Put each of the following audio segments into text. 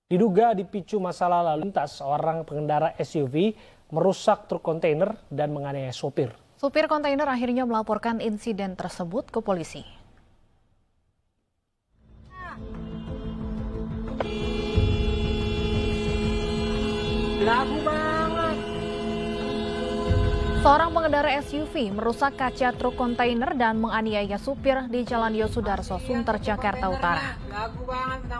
Diduga dipicu masalah lalu lintas, seorang pengendara SUV merusak truk kontainer dan menganiaya sopir. Supir kontainer akhirnya melaporkan insiden tersebut ke polisi. Lagu banget. Seorang pengendara SUV merusak kaca truk kontainer dan menganiaya supir di Jalan Yosudarso, Sunter, Jakarta Utara.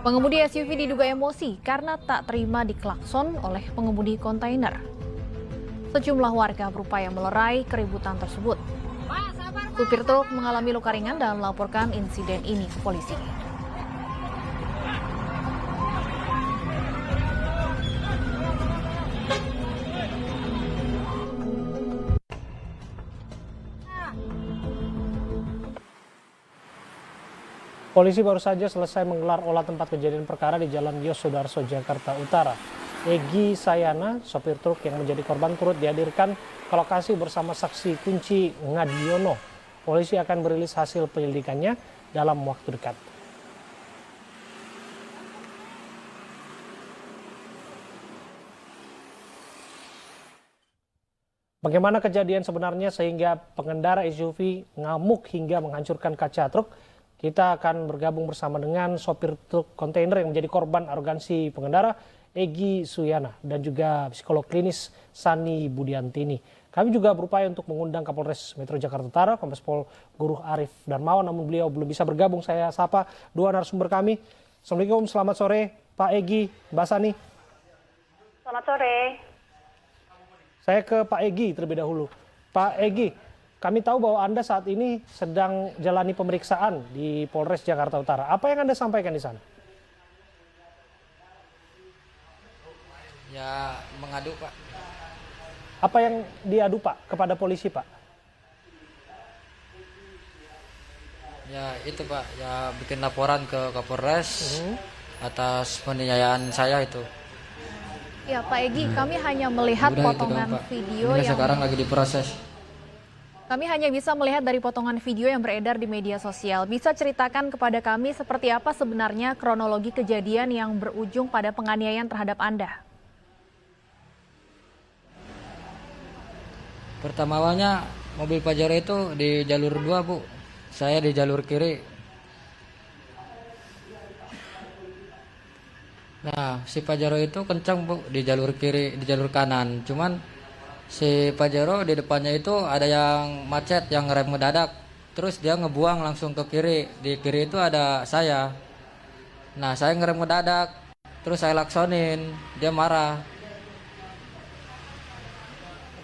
Pengemudi SUV diduga emosi karena tak terima diklakson oleh pengemudi kontainer. Sejumlah warga berupaya melerai keributan tersebut. Supir truk mengalami luka ringan dan melaporkan insiden ini ke polisi. Polisi baru saja selesai menggelar olah tempat kejadian perkara di Jalan Yosudarso, Jakarta Utara. Egy Sayana, sopir truk yang menjadi korban, turut dihadirkan ke lokasi bersama saksi kunci Ngadiono. Polisi akan merilis hasil penyelidikannya dalam waktu dekat. Bagaimana kejadian sebenarnya sehingga pengendara SUV ngamuk hingga menghancurkan kaca truk? Kita akan bergabung bersama dengan sopir truk kontainer yang menjadi korban arogansi pengendara, Egy Suyana, dan juga psikolog klinis Sani Budiantini. Kami juga berupaya untuk mengundang Kapolres Metro Jakarta Utara, Kombes Pol Guruh Arif Darmawan, namun beliau belum bisa bergabung. Saya sapa dua narasumber kami. Assalamualaikum, selamat sore Pak Egy, Mbak Sani. Selamat sore. Saya ke Pak Egy terlebih dahulu. Pak Egy, kami tahu bahwa Anda saat ini sedang jalani pemeriksaan di Polres Jakarta Utara. Apa yang Anda sampaikan di sana? Ya, mengadu, Pak. Apa yang diadu, Pak, kepada polisi, Pak? Ya, itu, Pak. Ya, bikin laporan ke Kapolres atas penganiayaan saya itu. Ya, Pak Egy, kami hanya melihat Udah itu potongan doang, Pak. video Ini yang sekarang lagi diproses. Kami hanya bisa melihat dari potongan video yang beredar di media sosial. Bisa ceritakan kepada kami seperti apa sebenarnya kronologi kejadian yang berujung pada penganiayaan terhadap Anda? Pertama awalnya mobil Pajero itu di jalur 2, Bu. Saya di jalur kiri. Nah, si Pajero itu kencang, Bu, di jalur kiri, di jalur kanan. Cuman si Pajero di depannya itu ada yang macet, yang rem mendadak. Terus dia ngebuang langsung ke kiri. Di kiri itu ada saya. Nah, saya ngerem mendadak. Terus saya laksonin. Dia marah.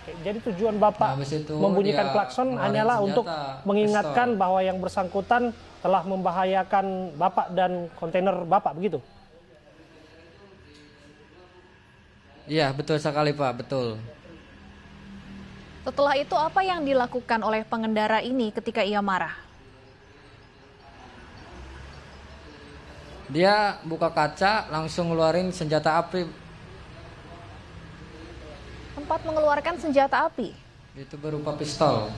Oke, jadi tujuan Bapak Nah, habis itu membunyikan dia klakson ngeluarin hanyalah senjata, untuk mengingatkan pistol. bahwa yang bersangkutan telah membahayakan Bapak dan kontainer Bapak, begitu? Iya, betul sekali, Pak. Betul. Setelah itu apa yang dilakukan oleh pengendara ini ketika ia marah? Dia buka kaca, langsung ngeluarin senjata api. Sempat mengeluarkan senjata api. Itu berupa pistol.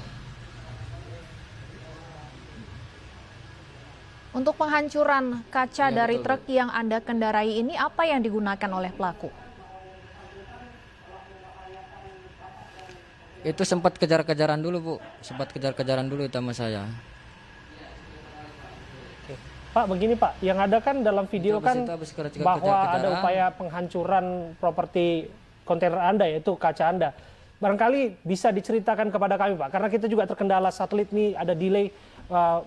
Untuk penghancuran kaca Iya, dari betul, truk yang Anda kendarai ini, apa yang digunakan oleh pelaku? Itu sempat kejar-kejaran dulu, Bu. Sempat kejar-kejaran dulu itu sama saya. Oke. Pak, begini Pak, yang ada kan dalam video Habis kan itu habis bahwa ada kejar-kejaran. upaya penghancuran properti kontainer Anda, yaitu kaca Anda. Barangkali bisa diceritakan kepada kami, Pak, karena kita juga terkendala satelit nih, ada delay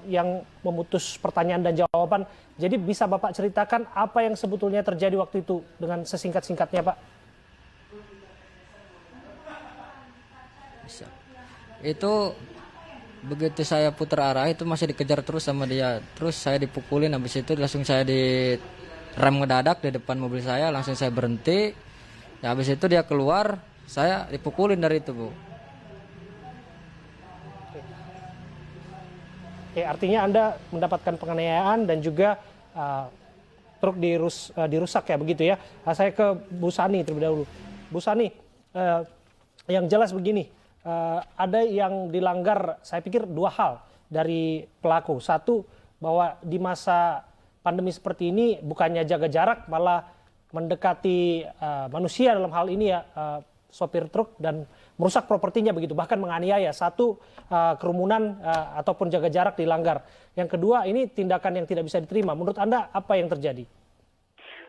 yang memutus pertanyaan dan jawaban. Jadi bisa Bapak ceritakan apa yang sebetulnya terjadi waktu itu dengan sesingkat-singkatnya, Pak? Bisa. Itu begitu saya putar arah itu masih dikejar terus sama dia. Terus saya dipukulin, habis itu langsung saya di rem ngedadak di depan mobil saya, langsung saya berhenti. Ya, habis itu dia keluar, saya dipukulin dari itu, Bu. Oke, artinya Anda mendapatkan penganiayaan dan juga truk dirusak ya, begitu ya. Saya ke Bu Sani terlebih dahulu. Bu Sani, yang jelas begini, ada yang dilanggar, saya pikir dua hal dari pelaku. Satu, bahwa di masa pandemi seperti ini bukannya jaga jarak, malah mendekati manusia dalam hal ini ya, sopir truk, dan merusak propertinya begitu, bahkan menganiaya. Satu, kerumunan ataupun jaga jarak dilanggar. Yang kedua, ini tindakan yang tidak bisa diterima. Menurut Anda apa yang terjadi?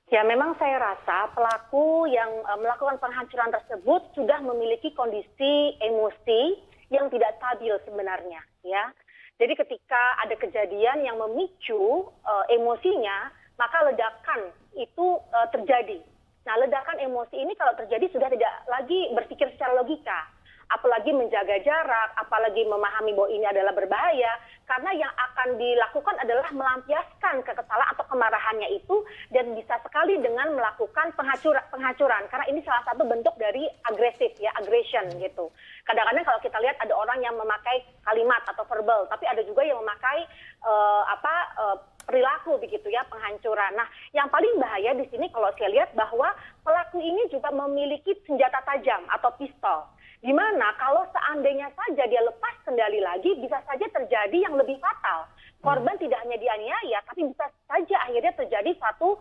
Ya, memang saya rasa pelaku yang melakukan penghancuran tersebut sudah memiliki kondisi emosi yang tidak stabil sebenarnya, ya. Jadi ketika ada kejadian yang memicu emosinya, maka ledakan itu terjadi. Nah, ledakan emosi ini kalau terjadi sudah tidak lagi berpikir secara logika, apalagi menjaga jarak, apalagi memahami bahwa ini adalah berbahaya, karena yang akan dilakukan adalah melampiaskan kekesalan atau kemarahannya itu, dan bisa sekali dengan melakukan penghancuran, karena ini salah satu bentuk dari agresif, ya, aggression gitu. Kadang-kadang kalau kita lihat ada orang yang memakai kalimat atau verbal, tapi ada juga yang memakai perilaku begitu ya, penghancuran. Nah, yang paling bahaya di sini kalau saya lihat bahwa pelaku ini juga memiliki senjata tajam atau pistol. Di mana kalau seandainya saja dia lepas kendali lagi, bisa saja terjadi yang lebih fatal. Korban tidak hanya dianiaya, tapi bisa saja akhirnya terjadi satu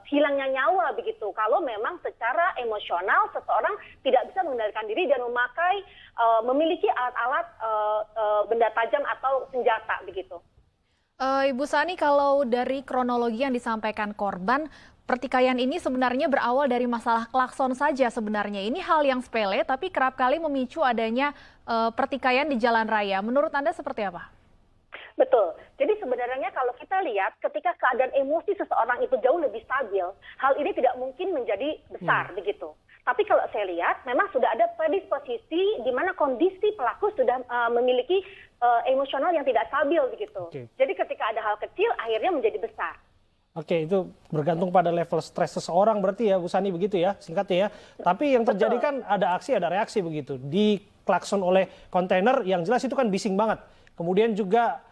hilangnya nyawa begitu. Kalau memang secara emosional seseorang tidak bisa mengendalikan diri dan memiliki alat-alat benda tajam atau senjata begitu. Ibu Sani, kalau dari kronologi yang disampaikan korban, pertikaian ini sebenarnya berawal dari masalah klakson saja sebenarnya. Ini hal yang sepele tapi kerap kali memicu adanya pertikaian di jalan raya. Menurut Anda seperti apa? Betul. Jadi sebenarnya kalau kita lihat ketika keadaan emosi seseorang itu jauh lebih stabil, hal ini tidak mungkin menjadi besar begitu. Tapi kalau saya lihat memang sudah ada predisposisi di mana kondisi pelaku sudah memiliki emosional yang tidak stabil begitu. Oke. Jadi ketika ada hal kecil akhirnya menjadi besar. Oke, itu bergantung pada level stres seseorang berarti ya, Bu Sani, begitu ya, singkatnya ya. Tapi yang terjadi kan ada aksi, ada reaksi begitu. Diklakson oleh kontainer, yang jelas itu kan bising banget. Kemudian juga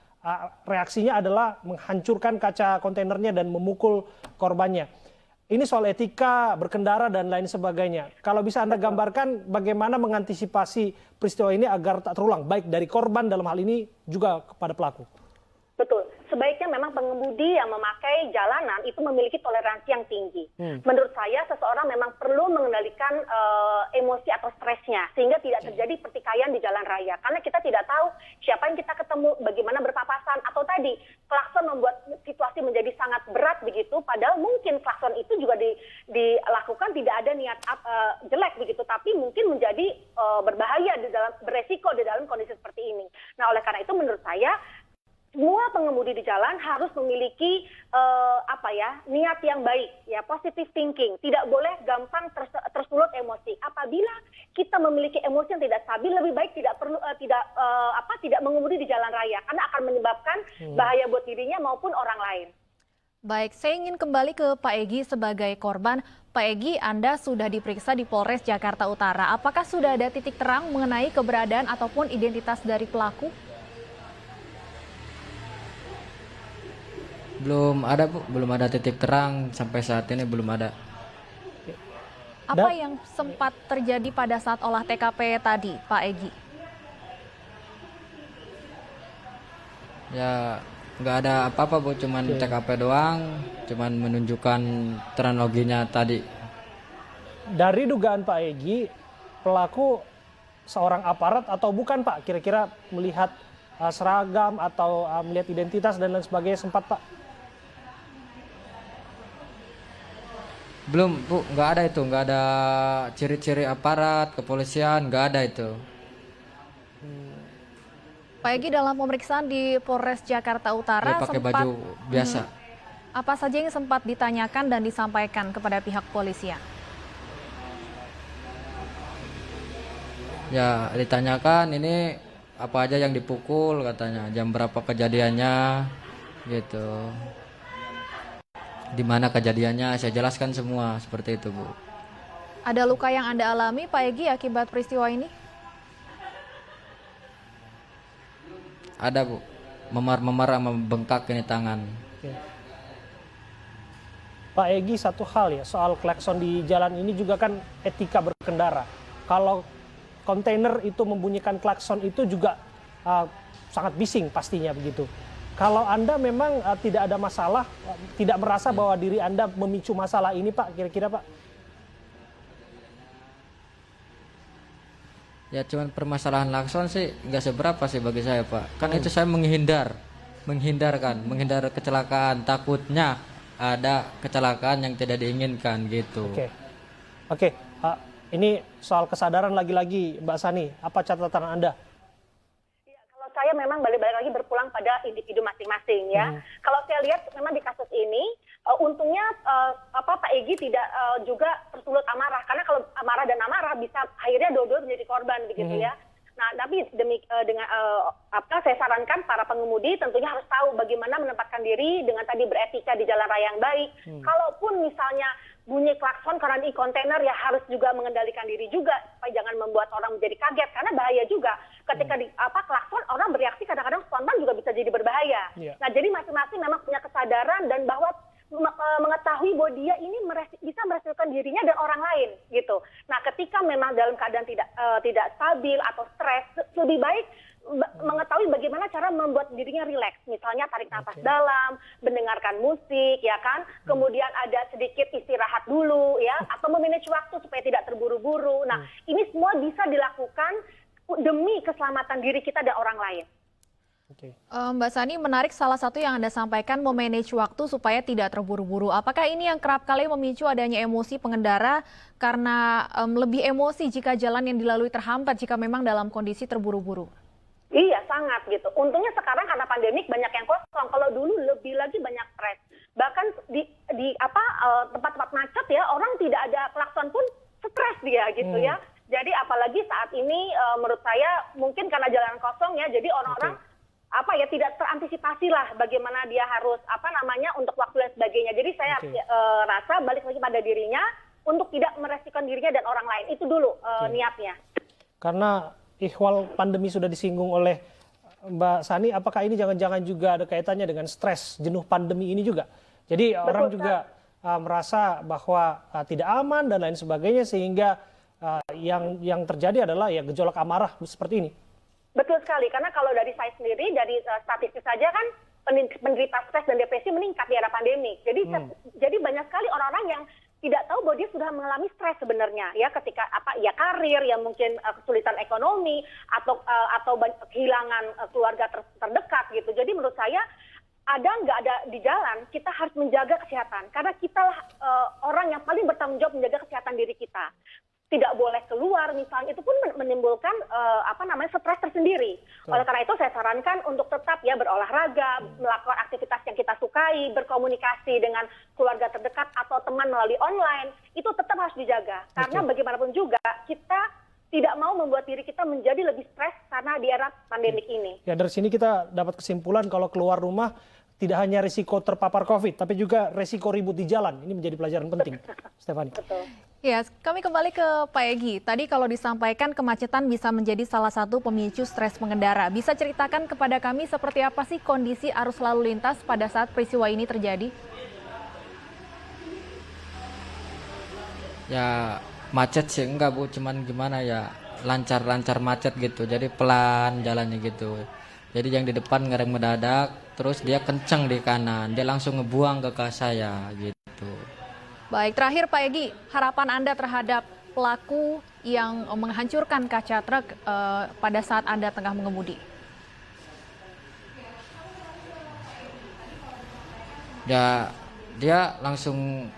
reaksinya adalah menghancurkan kaca kontainernya dan memukul korbannya. Ini soal etika berkendara dan lain sebagainya. Kalau bisa Anda gambarkan bagaimana mengantisipasi peristiwa ini agar tak terulang, baik dari korban dalam hal ini juga kepada pelaku. Betul. Sebaiknya memang pengemudi yang memakai jalanan itu memiliki toleransi yang tinggi. Menurut saya seseorang memang perlu mengendalikan emosi atau stresnya sehingga tidak terjadi pertikaian di jalan raya. Karena kita tidak tahu siapa yang kita ketemu, bagaimana berpapasan, atau tadi klakson membuat situasi menjadi sangat berat begitu. Padahal mungkin klakson itu juga dilakukan tidak ada niat jelek begitu, tapi mungkin menjadi berbahaya beresiko di dalam kondisi seperti ini. Nah, oleh karena itu menurut saya semua pengemudi di jalan harus memiliki niat yang baik, ya, positive thinking. Tidak boleh gampang tersulut emosi. Apabila kita memiliki emosi yang tidak stabil, lebih baik tidak mengemudi di jalan raya karena akan menyebabkan bahaya buat dirinya maupun orang lain. Baik, saya ingin kembali ke Pak Egy sebagai korban. Pak Egy, Anda sudah diperiksa di Polres Jakarta Utara. Apakah sudah ada titik terang mengenai keberadaan ataupun identitas dari pelaku? Belum ada, Bu. Belum ada titik terang sampai saat ini, belum ada. Apa yang sempat terjadi pada saat olah TKP tadi, Pak Egy? Ya, nggak ada apa-apa, Bu. Cuman TKP doang, cuman menunjukkan kronologinya tadi. Dari dugaan Pak Egy, pelaku seorang aparat atau bukan, Pak? Kira-kira melihat seragam atau melihat identitas dan lain sebagainya sempat, Pak? Belum, Bu, nggak ada itu, nggak ada ciri-ciri aparat, kepolisian, nggak ada itu. Pak Egy, dalam pemeriksaan di Polres Jakarta Utara Dia pakai baju biasa. Apa saja yang sempat ditanyakan dan disampaikan kepada pihak polisian? Ya, ditanyakan ini apa aja yang dipukul katanya, jam berapa kejadiannya, gitu. Di mana kejadiannya, saya jelaskan semua seperti itu, Bu. Ada luka yang Anda alami, Pak Egy, akibat peristiwa ini? Ada, Bu. Memar-memar sama bengkak ini tangan. Oke. Pak Egy, satu hal ya, soal klakson di jalan ini juga kan etika berkendara. Kalau kontainer itu membunyikan klakson itu juga sangat bising pastinya begitu. Kalau Anda memang tidak ada masalah, tidak merasa bahwa diri Anda memicu masalah ini, Pak, kira-kira, Pak? Ya cuman permasalahan klakson sih nggak seberapa sih bagi saya, Pak. Kan itu saya menghindar kecelakaan, takutnya ada kecelakaan yang tidak diinginkan gitu. Oke. Ini soal kesadaran lagi-lagi, Mbak Sani, apa catatan Anda? Kalau saya memang balik lagi berpulang pada individu masing-masing ya. Kalau saya lihat memang di kasus ini untungnya Pak Egy tidak juga tersulut amarah, karena kalau amarah dan amarah bisa akhirnya dua-dua menjadi korban begitu ya. Nah, tapi saya sarankan para pengemudi tentunya harus tahu bagaimana menempatkan diri dengan tadi beretika di jalan raya yang baik. Kalaupun misalnya bunyi klakson karena di kontainer, ya harus juga mengendalikan diri juga supaya jangan membuat orang menjadi kaget, karena bahaya juga ketika klakson orang bereaksi kadang-kadang spontan juga bisa jadi berbahaya. Nah, jadi masing-masing memang punya kesadaran dan bahwa mengetahui bahwa dia ini bisa meresikokan dirinya dan orang lain gitu. Nah, ketika memang dalam keadaan tidak stabil atau stres, lebih baik mengetahui bagaimana cara membuat dirinya rileks, misalnya tarik nafas dalam, mendengarkan musik, ya kan, kemudian ada sedikit istirahat dulu, ya, atau memanage waktu supaya tidak terburu-buru. Nah, ini semua bisa dilakukan demi keselamatan diri kita dan orang lain. Mbak Sani, menarik salah satu yang Anda sampaikan, memanage waktu supaya tidak terburu-buru. Apakah ini yang kerap kali memicu adanya emosi pengendara karena lebih emosi jika jalan yang dilalui terhambat jika memang dalam kondisi terburu-buru? Iya, sangat gitu. Untungnya sekarang karena pandemik banyak yang kosong. Kalau dulu lebih lagi banyak stres. Bahkan di tempat-tempat macet ya, orang tidak ada klakson pun stres dia gitu ya. Jadi apalagi saat ini menurut saya mungkin karena jalan kosong ya, jadi orang-orang tidak terantisipasi lah bagaimana dia harus untuk waktu dan sebagainya. Jadi saya rasa balik lagi pada dirinya untuk tidak meresikokan dirinya dan orang lain. Itu dulu niatnya. Karena ihwal pandemi sudah disinggung oleh Mbak Sani, apakah ini jangan-jangan juga ada kaitannya dengan stres, jenuh pandemi ini juga? Jadi orang juga merasa bahwa tidak aman dan lain sebagainya, sehingga yang terjadi adalah ya gejolak amarah seperti ini. Betul sekali, karena kalau dari saya sendiri, dari statistik saja kan penderita stres dan depresi meningkat di era pandemi. Jadi banyak sekali orang-orang yang tidak tahu bahwa dia sudah mengalami stres sebenarnya ya, ketika karir yang mungkin kesulitan ekonomi atau kehilangan keluarga terdekat gitu. Jadi menurut saya nggak ada di jalan, kita harus menjaga kesehatan karena kitalah orang yang paling bertanggung jawab menjaga kesehatan diri kita. Tidak boleh keluar misalnya, itu pun menimbulkan stres tersendiri. Oleh karena itu saya sarankan untuk tetap ya berolahraga, melakukan aktivitas yang kita sukai, berkomunikasi dengan keluarga terdekat atau teman melalui online, itu tetap harus dijaga. Karena bagaimanapun juga kita tidak mau membuat diri kita menjadi lebih stres karena di era pandemik ini. Ya, dari sini kita dapat kesimpulan kalau keluar rumah tidak hanya risiko terpapar COVID, tapi juga risiko ribut di jalan. Ini menjadi pelajaran penting, Stefani. Betul. Ya, kami kembali ke Pak Egy. Tadi kalau disampaikan kemacetan bisa menjadi salah satu pemicu stres pengendara. Bisa ceritakan kepada kami seperti apa sih kondisi arus lalu lintas pada saat peristiwa ini terjadi? Ya macet sih enggak Bu, cuman gimana ya, lancar-lancar macet gitu. Jadi pelan jalannya gitu. Jadi yang di depan ngerem mendadak, terus dia kenceng di kanan, dia langsung ngebuang ke saya gitu. Baik, terakhir Pak Egy, harapan Anda terhadap pelaku yang menghancurkan kaca truk pada saat Anda tengah mengemudi? Ya, dia langsung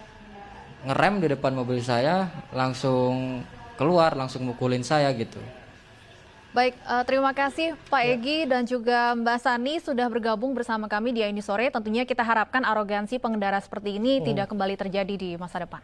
ngerem di depan mobil saya, langsung keluar, langsung mukulin saya gitu. Baik, terima kasih Pak Egy dan juga Mbak Sani sudah bergabung bersama kami di Ini Sore. Tentunya kita harapkan arogansi pengendara seperti ini tidak kembali terjadi di masa depan.